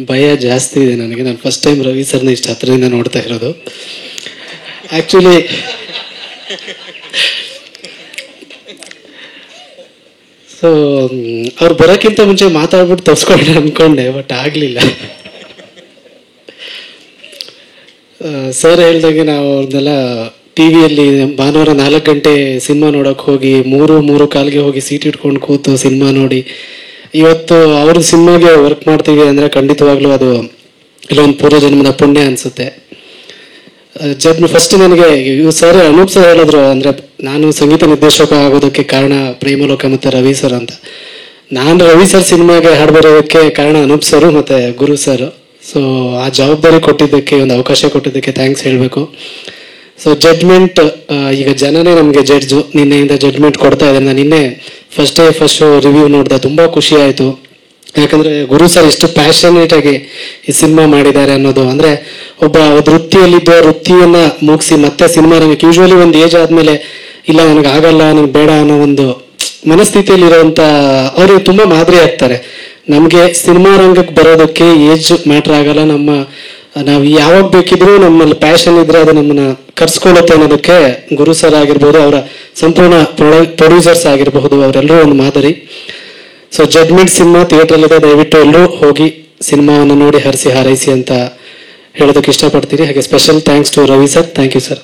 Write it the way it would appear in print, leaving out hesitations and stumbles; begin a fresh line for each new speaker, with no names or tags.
ಭಯ ಜಾಸ್ತಿ ಇದೆ ನನಗೆ. ನಾನು ಫಸ್ಟ್ ಟೈಮ್ ರವಿ ಸರ್ನ ಇಷ್ಟು ಹತ್ರದಿಂದ ನೋಡ್ತಾ ಇರೋದು. ಆ್ಯಕ್ಚುಲಿ ಸೊ ಅವ್ರು ಬರೋಕ್ಕಿಂತ ಮುಂಚೆ ಮಾತಾಡ್ಬಿಟ್ಟು ತಪ್ಸ್ಕೊಂಡೆ ಅಂದ್ಕೊಂಡೆ, ಬಟ್ ಆಗಲಿಲ್ಲ. ಸರ್ ಹೇಳ್ದಂಗೆ ನಾವು ಅವ್ರನ್ನೆಲ್ಲ ಟಿ ವಿಯಲ್ಲಿ ಭಾನುವಾರ 4 ಗಂಟೆ ಸಿನಿಮಾ ನೋಡೋಕೆ ಹೋಗಿ 3:45ಗೆ ಹೋಗಿ ಸೀಟ್ ಇಟ್ಕೊಂಡು ಕೂತು ಸಿನಿಮಾ ನೋಡಿ ಇವತ್ತು ಅವ್ರ ಸಿನಿಮಾಗೆ ವರ್ಕ್ ಮಾಡ್ತೀವಿ ಅಂದರೆ ಖಂಡಿತವಾಗ್ಲೂ ಅದು ಇಲ್ಲೊಂದು ಪೂರ್ವಜನ್ಮದ ಪುಣ್ಯ ಅನಿಸುತ್ತೆ. ಫಸ್ಟ್ ನನಗೆ ಸರ್ ಅನೂಪ್ ಸರ್ ಹೇಳಿದ್ರು, ಅಂದರೆ ನಾನು ಸಂಗೀತ ನಿರ್ದೇಶಕ ಆಗೋದಕ್ಕೆ ಕಾರಣ ಪ್ರೇಮಲೋಕ ಮತ್ತು ರವಿ ಸರ್ ಅಂತ. ನಾನು ರವಿ ಸರ್ ಸಿನಿಮಾಗೆ ಹಾಡು ಬರೋದಕ್ಕೆ ಕಾರಣ ಅನೂಪ್ ಸರು ಮತ್ತು ಗುರು ಸರ್. ಸೊ ಆ ಜವಾಬ್ದಾರಿ ಕೊಟ್ಟಿದ್ದಕ್ಕೆ, ಒಂದು ಅವಕಾಶ ಕೊಟ್ಟಿದ್ದಕ್ಕೆ ಥ್ಯಾಂಕ್ಸ್ ಹೇಳಬೇಕು. ಸೊ ಜಡ್ಜ್ಮೆಂಟ್, ಈಗ ಜನನೇ ನಮಗೆ ಜಡ್ಜು. ನಿನ್ನೆಯಿಂದ ಜಡ್ಜ್ಮೆಂಟ್ ಕೊಡ್ತಾ ಇದ್ದಾರೆ. ನಾನು ನಿನ್ನೆ ಫಸ್ಟ್ ಶೋ ರಿವ್ಯೂ ನೋಡಿದೆ, ತುಂಬ ಖುಷಿ ಆಯಿತು. ಯಾಕಂದರೆ ಗುರು ಸರ್ ಎಷ್ಟು ಪ್ಯಾಷನೇಟಾಗಿ ಈ ಸಿನಿಮಾ ಮಾಡಿದ್ದಾರೆ ಅನ್ನೋದು. ಅಂದರೆ ಒಬ್ಬ ವೃತ್ತಿಯಲ್ಲಿದ್ದ ವೃತ್ತಿಯನ್ನು ಮುಗಿಸಿ ಮತ್ತೆ ಸಿನಿಮಾ ರಂಗಕ್ಕೆ, ಯೂಶ್ವಲಿ ಒಂದು ಏಜ್ ಆದಮೇಲೆ ಇಲ್ಲ ನನಗೆ ಆಗಲ್ಲ, ನನಗೆ ಬೇಡ ಅನ್ನೋ ಒಂದು ಮನಸ್ಥಿತಿಯಲ್ಲಿರೋವಂಥ ಅವರು ತುಂಬ ಮಾದರಿ ಆಗ್ತಾರೆ. ನಮಗೆ ಸಿನಿಮಾ ರಂಗಕ್ಕೆ ಬರೋದಕ್ಕೆ ಏಜ್ ಮ್ಯಾಟ್ರ್ ಆಗಲ್ಲ. ನಾವು ಯಾವಾಗ ಬೇಕಿದ್ರೂ ನಮ್ಮಲ್ಲಿ ಪ್ಯಾಷನ್ ಇದ್ರೆ ಅದು ನಮ್ಮನ್ನ ಕರ್ಸ್ಕೊಳ್ಳುತ್ತೆ ಅನ್ನೋದಕ್ಕೆ ಗುರು ಸರ್ ಆಗಿರ್ಬೋದು, ಅವರ ಸಂಪೂರ್ಣ ಪ್ರೊಡ್ಯೂಸರ್ಸ್ ಆಗಿರಬಹುದು, ಅವರೆಲ್ಲರೂ ಒಂದು ಮಾದರಿ. ಸೊ ಜಡ್ಜ್ಮೆಂಟ್ ಸಿನಿಮಾ ಥಿಯೇಟ್ರಲ್ಲಿದೆ, ದಯವಿಟ್ಟು ಎಲ್ಲರೂ ಹೋಗಿ ಸಿನಿಮಾವನ್ನು ನೋಡಿ ಹರಿಸಿ ಹಾರೈಸಿ ಅಂತ ಹೇಳೋದಕ್ಕೆ ಇಷ್ಟಪಡ್ತೀನಿ. ಹಾಗೆ special thanks to Ravi sir. Thank you sir.